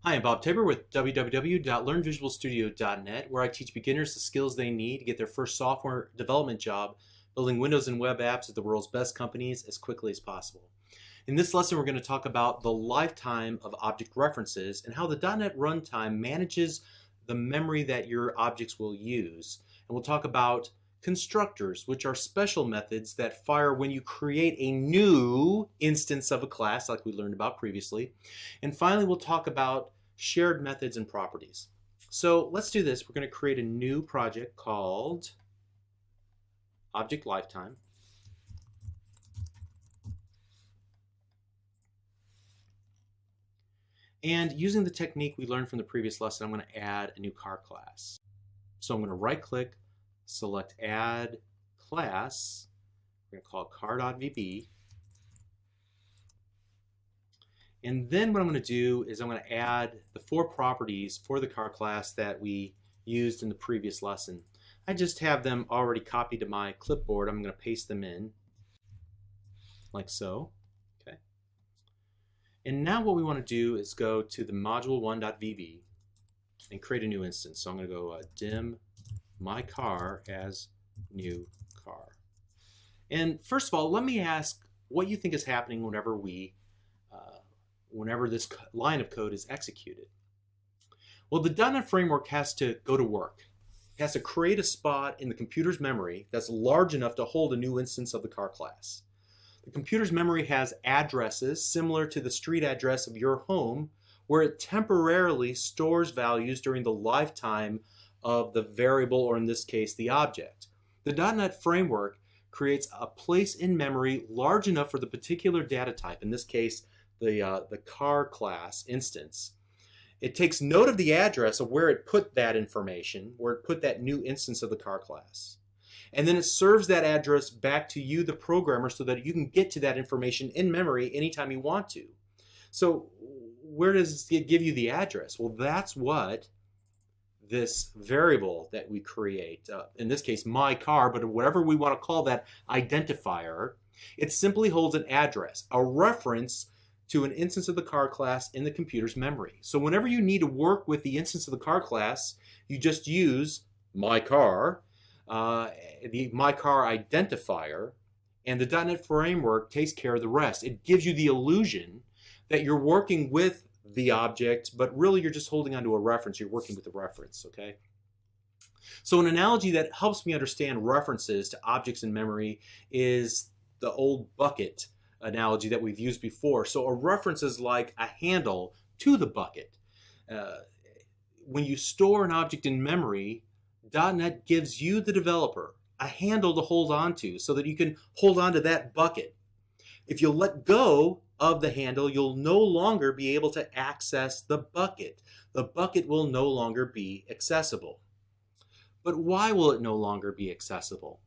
Hi, I'm Bob Tabor with www.learnvisualstudio.net, where I teach beginners the skills they need to get their first software development job building Windows and web apps at the world's best companies as quickly as possible. In this lesson, we're going to talk about the lifetime of object references and how the .NET runtime manages the memory that your objects will use. And we'll talk about constructors, which are special methods that fire when you create a new instance of a class, like we learned about previously. And finally, we'll talk about shared methods and properties. So let's do this. We're going to create a new project called Object Lifetime. And using the technique we learned from the previous lesson, I'm going to add a new car class. So I'm going to right-click, select Add Class. We're going to call it car.vb. And then what I'm going to do is I'm going to add the 4 properties for the car class that we used in the previous lesson. I just have them already copied to my clipboard. I'm going to paste them in like so. Okay. And now what we want to do is go to the module1.vb and create a new instance. So I'm going to go dim my car as new car. And first of all, let me ask what you think is happening whenever this line of code is executed. Well, the .NET framework has to go to work. It has to create a spot in the computer's memory that's large enough to hold a new instance of the car class. The computer's memory has addresses similar to the street address of your home, where it temporarily stores values during the lifetime of the variable, or in this case, the object. The .NET framework creates a place in memory large enough for the particular data type, in this case, the car class instance. It takes note of the address of where it put that information, where it put that new instance of the car class. And then it serves that address back to you, the programmer, so that you can get to that information in memory anytime you want to. So where does it give you the address? Well, that's what this variable that we create, in this case my car, but whatever we want to call that identifier, it simply holds an address, a reference to an instance of the car class in the computer's memory. So whenever you need to work with the instance of the car class, you just use my car, the my car identifier, and the .NET framework takes care of the rest. It gives you the illusion that you're working with the object, but really you're just holding onto a reference. You're working with a reference, okay? So an analogy that helps me understand references to objects in memory is the old bucket analogy that we've used before. So a reference is like a handle to the bucket. When you store an object in memory, .NET gives you, the developer, a handle to hold on to so that you can hold on to that bucket. If you let go of the handle, you'll no longer be able to access the bucket. The bucket will no longer be accessible. But why will it no longer be accessible?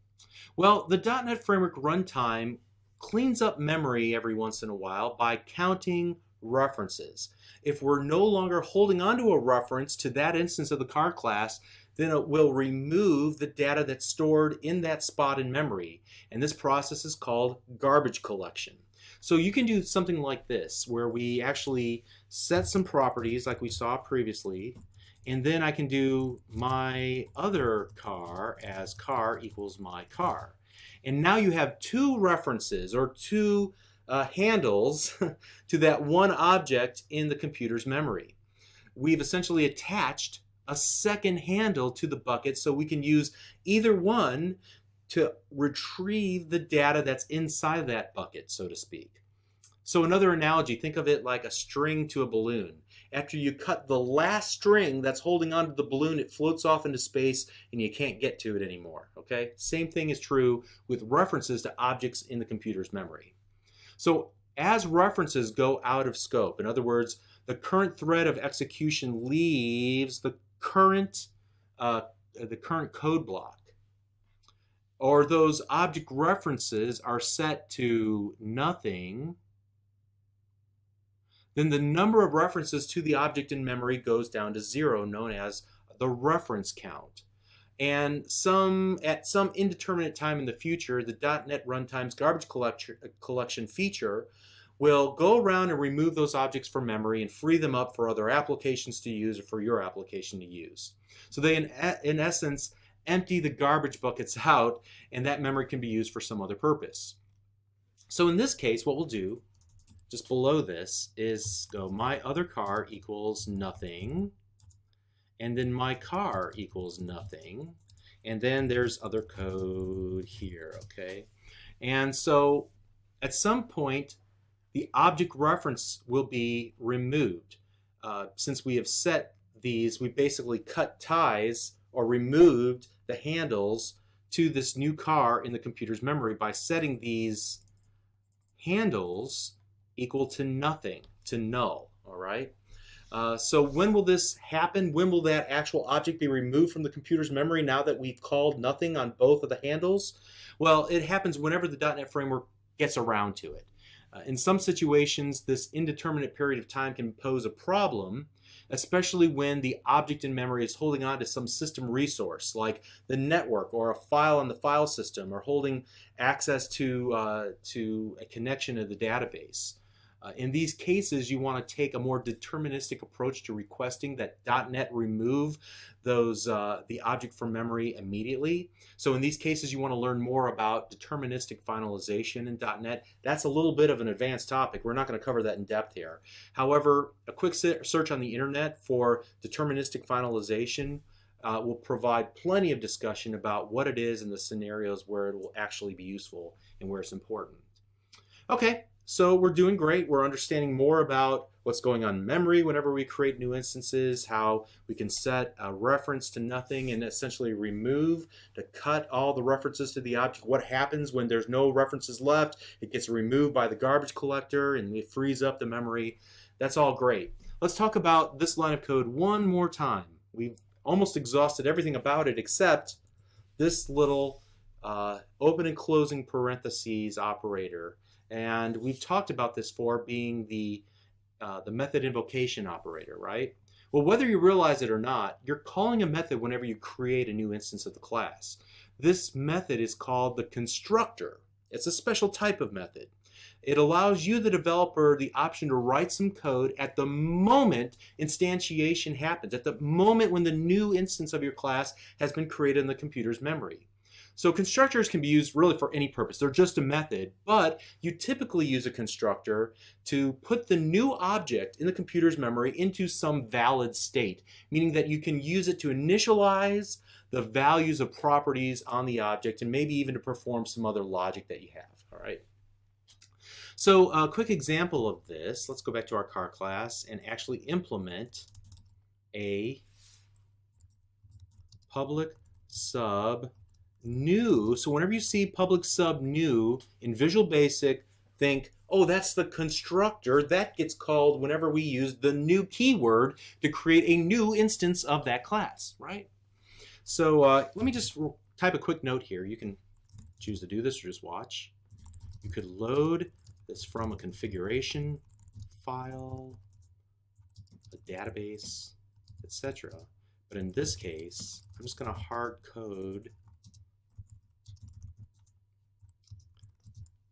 Well, the .NET Framework runtime cleans up memory every once in a while by counting references. If we're no longer holding onto a reference to that instance of the car class, then it will remove the data that's stored in that spot in memory. And this process is called garbage collection. So you can do something like this, where we actually set some properties like we saw previously, and then I can do my other car as car equals my car. And now you have 2 references, or 2 handles to that one object in the computer's memory. We've essentially attached a second handle to the bucket, so we can use either one to retrieve the data that's inside that bucket, so to speak. So another analogy, think of it like a string to a balloon. After you cut the last string that's holding onto the balloon, it floats off into space and you can't get to it anymore. Okay? Same thing is true with references to objects in the computer's memory. So as references go out of scope, in other words, the current thread of execution leaves the current code block, or those object references are set to nothing, then the number of references to the object in memory goes down to 0, known as the reference count. And at some indeterminate time in the future, the .NET Runtime's garbage collection feature will go around and remove those objects from memory and free them up for other applications to use or for your application to use. So they, in essence, empty the garbage buckets out, and that memory can be used for some other purpose. So in this case, what we'll do, just below this, is go my other car equals nothing, and then my car equals nothing, and then there's other code here, okay? And so at some point, the object reference will be removed. Since we have set these, we basically cut ties or removed the handles to this new car in the computer's memory by setting these handles equal to nothing, to null, all right? So when will this happen? When will that actual object be removed from the computer's memory now that we've called nothing on both of the handles? Well, it happens whenever the .NET Framework gets around to it. In some situations, this indeterminate period of time can pose a problem, especially when the object in memory is holding on to some system resource like the network or a file on the file system, or holding access to a connection to the database. In these cases, you want to take a more deterministic approach to requesting that .NET remove the object from memory immediately. So in these cases, you want to learn more about deterministic finalization in .NET. That's a little bit of an advanced topic. We're not going to cover that in depth here. However, a quick search on the internet for deterministic finalization will provide plenty of discussion about what it is and the scenarios where it will actually be useful and where it's important. Okay. So we're doing great. We're understanding more about what's going on in memory whenever we create new instances, how we can set a reference to nothing and essentially remove, to cut all the references to the object. What happens when there's no references left? It gets removed by the garbage collector and it frees up the memory. That's all great. Let's talk about this line of code one more time. We've almost exhausted everything about it except this little open and closing parentheses operator. And we've talked about this for being the method invocation operator, right? Well, whether you realize it or not, you're calling a method whenever you create a new instance of the class. This method is called the constructor. It's a special type of method. It allows you, the developer, the option to write some code at the moment instantiation happens, at the moment when the new instance of your class has been created in the computer's memory. So constructors can be used really for any purpose. They're just a method, but you typically use a constructor to put the new object in the computer's memory into some valid state, meaning that you can use it to initialize the values of properties on the object and maybe even to perform some other logic that you have, all right? So a quick example of this, let's go back to our car class and actually implement a public sub new. So whenever you see public sub new in Visual Basic, think, oh, that's the constructor that gets called whenever we use the new keyword to create a new instance of that class, right? So let me just type a quick note here. You can choose to do this or just watch. You could load this from a configuration file, a database, etc. But in this case, I'm just going to hard code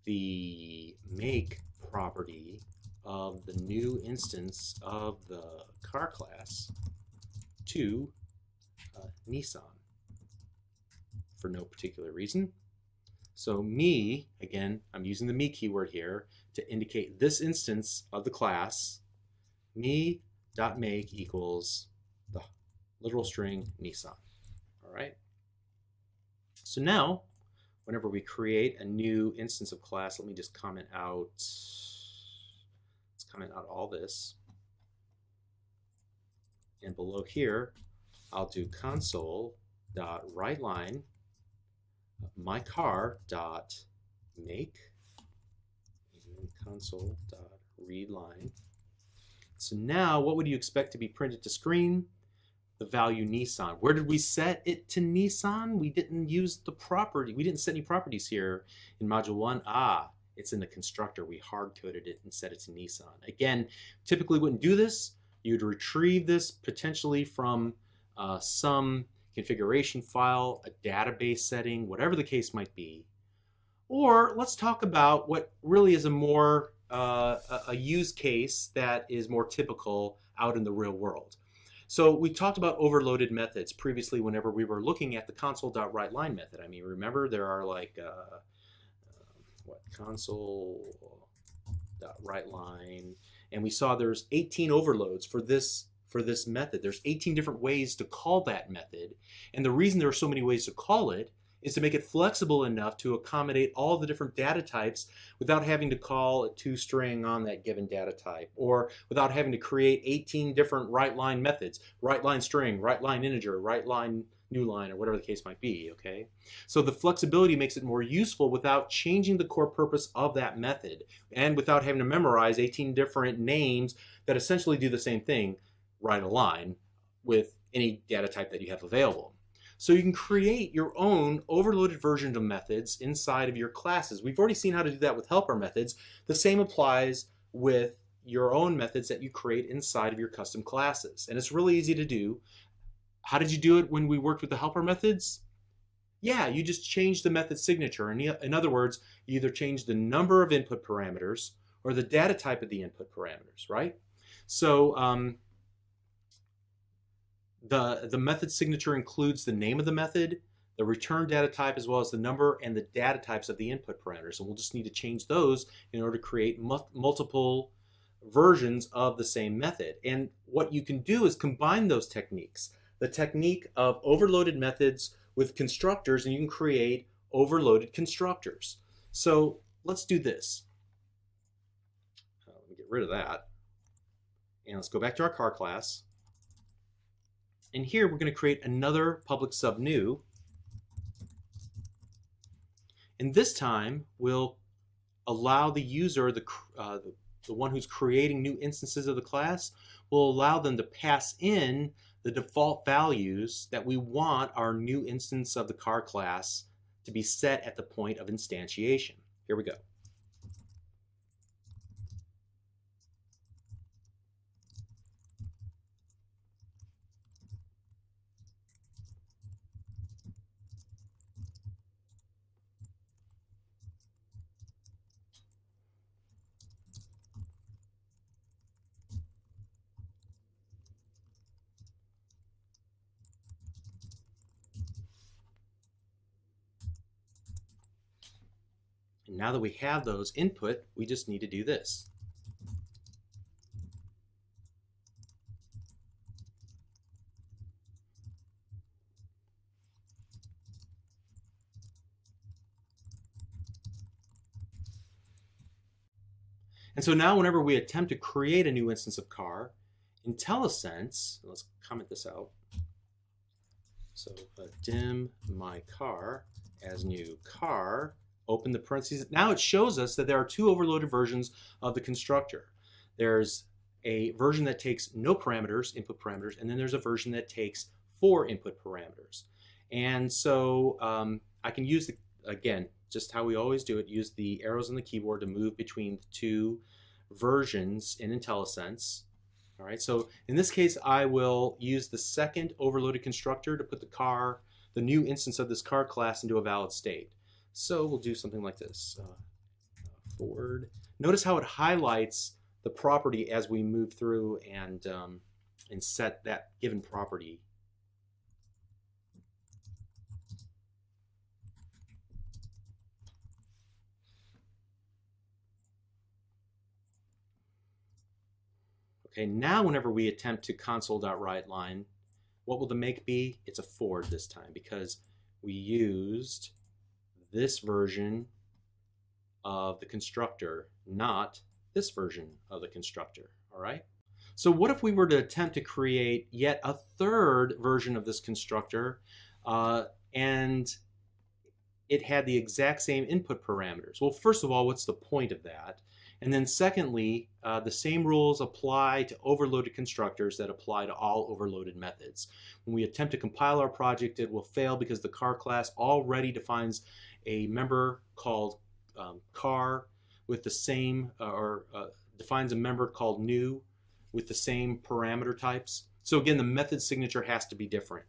the make property of the new instance of the car class to Nissan for no particular reason. So me, again, I'm using the me keyword here to indicate this instance of the class, me.make equals the literal string Nissan. All right. So now, whenever we create a new instance of class, let me just comment out, let's comment out all this. And below here, I'll do console.writeLine mycar.make and console.readLine. So now what would you expect to be printed to screen? The value Nissan. Where did we set it to Nissan? We didn't use the property. We didn't set any properties here in module 1. It's in the constructor. We hard-coded it and set it to Nissan. Again, typically wouldn't do this. You'd retrieve this potentially from some configuration file, a database setting, whatever the case might be. Or let's talk about what really is a more a use case that is more typical out in the real world. So we talked about overloaded methods previously whenever we were looking at the console.writeLine method. I mean, remember there are like, console.writeLine, and we saw there's 18 overloads for this method. There's 18 different ways to call that method. And the reason there are so many ways to call it is to make it flexible enough to accommodate all the different data types without having to call a toString on that given data type, or without having to create 18 different WriteLine methods, WriteLine string, WriteLine integer, WriteLine new line, or whatever the case might be, okay? So the flexibility makes it more useful without changing the core purpose of that method and without having to memorize 18 different names that essentially do the same thing, write a line with any data type that you have available. So you can create your own overloaded version of methods inside of your classes. We've already seen how to do that with helper methods. The same applies with your own methods that you create inside of your custom classes. And it's really easy to do. How did you do it when we worked with the helper methods? Yeah, you just change the method signature. In other words, you either change the number of input parameters or the data type of the input parameters, right? So the method signature includes the name of the method, the return data type, as well as the number and the data types of the input parameters. And we'll just need to change those in order to create multiple versions of the same method. And what you can do is combine those techniques. The technique of overloaded methods with constructors, and you can create overloaded constructors. So let's do this. Let me get rid of that. And let's go back to our car class. And here we're going to create another public sub new. And this time we'll allow the user, the one who's creating new instances of the class, will allow them to pass in the default values that we want our new instance of the car class to be set at the point of instantiation. Here we go. And now that we have those input, we just need to do this. And so now whenever we attempt to create a new instance of car, IntelliSense, let's comment this out. So dim my car as new car, open the parentheses. Now it shows us that there are two overloaded versions of the constructor. There's a version that takes no parameters, input parameters, and then there's a version that takes 4 input parameters. And so I can use, again, just how we always do it, use the arrows on the keyboard to move between the two versions in IntelliSense. All right, so in this case, I will use the second overloaded constructor to put the new instance of this car class into a valid state. So we'll do something like this, forward. Notice how it highlights the property as we move through and set that given property. Okay, now whenever we attempt to console.writeLine, what will the make be? It's a forward this time because we used this version of the constructor, not this version of the constructor, all right? So what if we were to attempt to create yet a third version of this constructor and it had the exact same input parameters? Well, first of all, what's the point of that? And then secondly, the same rules apply to overloaded constructors that apply to all overloaded methods. When we attempt to compile our project, it will fail because the car class already defines a member called car with the same, defines a member called new with the same parameter types. So again, the method signature has to be different.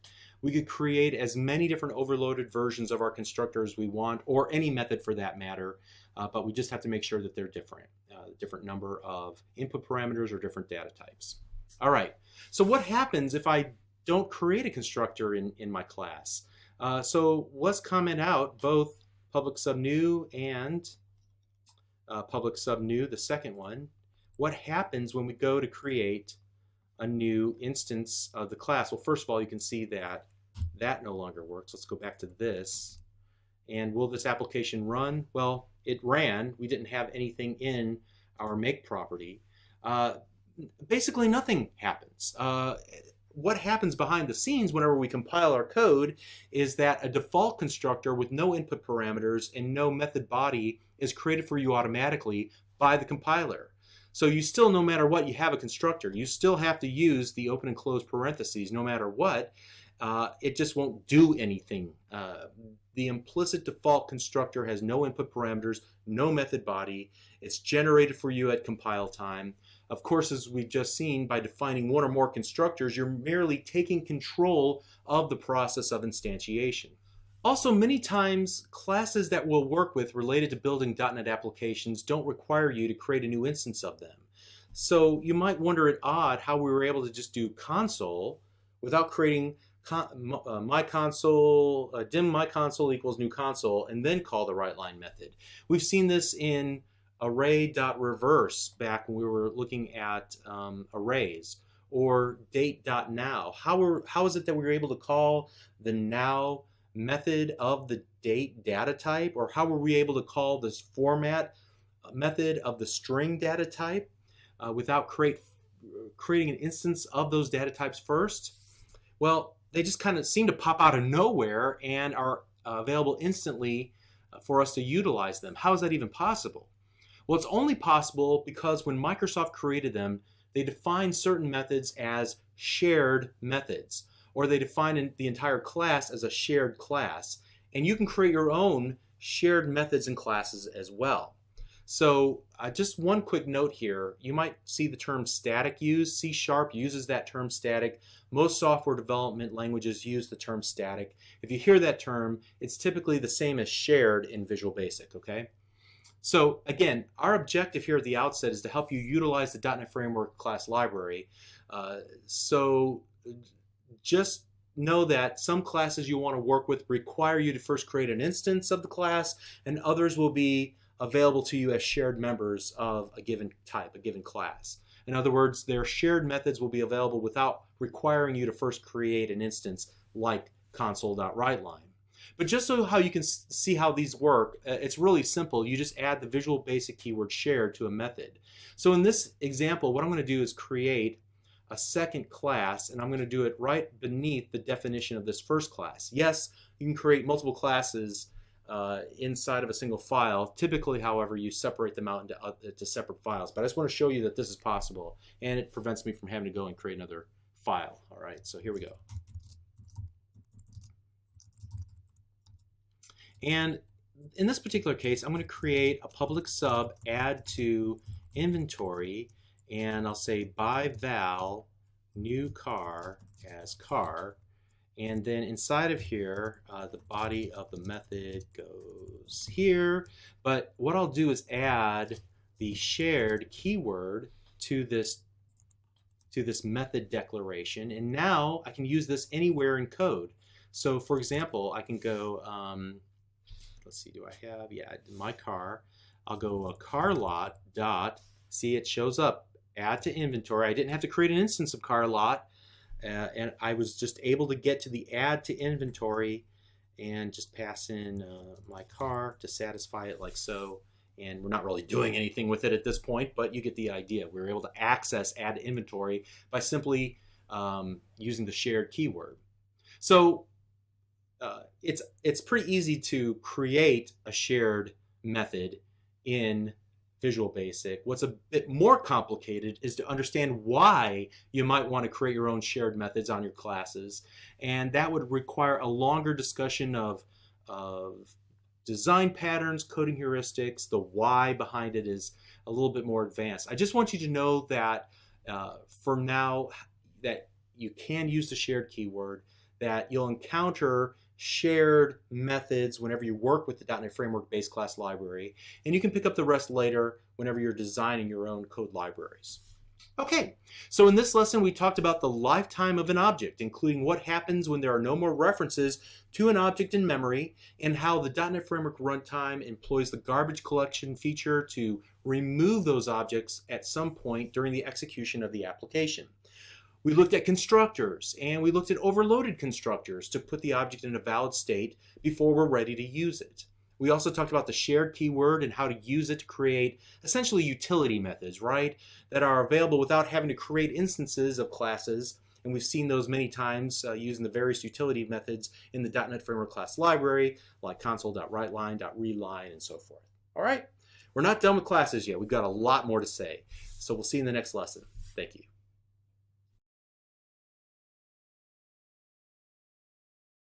We could create as many different overloaded versions of our constructor as we want, or any method for that matter, but we just have to make sure that they're different number of input parameters or different data types. All right, so what happens if I don't create a constructor in my class? So let's comment out both public sub new and public sub new, the second one. What happens when we go to create a new instance of the class? Well, first of all, you can see that that no longer works. Let's go back to this. And will this application run? Well, it ran. We didn't have anything in our make property. Basically, nothing happens. What happens behind the scenes whenever we compile our code is that a default constructor with no input parameters and no method body is created for you automatically by the compiler. So you still, no matter what, you have a constructor. You still have to use the open and close parentheses no matter what. It just won't do anything. The implicit default constructor has no input parameters, no method body. It's generated for you at compile time. Of course, as we've just seen, by defining one or more constructors, you're merely taking control of the process of instantiation. Also, many times, classes that we'll work with related to building .NET applications don't require you to create a new instance of them. So you might wonder it odd how we were able to just do console without creating my console, dim my console equals new console, and then call the write-line method. We've seen this in array.reverse back when we were looking at arrays, or date.now. How is it that we were able to call the now method of the date data type, or how were we able to call this format method of the string data type without creating an instance of those data types first? Well, they just kind of seem to pop out of nowhere and are available instantly for us to utilize them. How is that even possible? Well, it's only possible because when Microsoft created them, they defined certain methods as shared methods, or they define the entire class as a shared class. And you can create your own shared methods and classes as well. So just one quick note here, you might see the term static used. C# uses that term static. Most software development languages use the term static. If you hear that term, it's typically the same as shared in Visual Basic, okay? So again, our objective here at the outset is to help you utilize the .NET Framework class library. So just know that some classes you want to work with require you to first create an instance of the class, and others will be available to you as shared members of a given type, a given class. In other words, their shared methods will be available without requiring you to first create an instance like console.writeLine. But just so how you can see how these work, it's really simple. You just add the Visual Basic keyword shared to a method. So in this example, what I'm going to do is create a second class, and I'm going to do it right beneath the definition of this first class. Yes, you can create multiple classes inside of a single file. Typically, however, you separate them out into separate files. But I just want to show you that this is possible, and it prevents me from having to go and create another file. All right, so here we go. And in this particular case, I'm going to create a public sub add to inventory, and I'll say by val new car as car. And then inside of here, the body of the method goes here. But what I'll do is add the shared keyword to this method declaration. And now I can use this anywhere in code. So for example, I can go, let's see, do I have, yeah, my car. I'll go car lot dot, see it shows up, add to inventory. I didn't have to create an instance of car lot. And I was just able to get to the add to inventory and just pass in my car to satisfy it like so. And we're not really doing anything with it at this point, but you get the idea. We were able to access add to inventory by simply using the shared keyword. So it's pretty easy to create a shared method in Visual Basic. What's a bit more complicated is to understand why you might want to create your own shared methods on your classes, and that would require a longer discussion of design patterns, coding heuristics. The why behind it is a little bit more advanced. I just want you to know that for now that you can use the shared keyword, that you'll encounter shared methods whenever you work with the .NET Framework base class library, and you can pick up the rest later whenever you're designing your own code libraries. Okay, so in this lesson we talked about the lifetime of an object, including what happens when there are no more references to an object in memory, and how the .NET Framework runtime employs the garbage collection feature to remove those objects at some point during the execution of the application. We looked at constructors, and we looked at overloaded constructors to put the object in a valid state before we're ready to use it. We also talked about the shared keyword and how to use it to create essentially utility methods, right? That are available without having to create instances of classes. And we've seen those many times using the various utility methods in the .NET Framework class library, like console.writeLine, .readLine, and so forth. All right, we're not done with classes yet. We've got a lot more to say. So we'll see you in the next lesson. Thank you.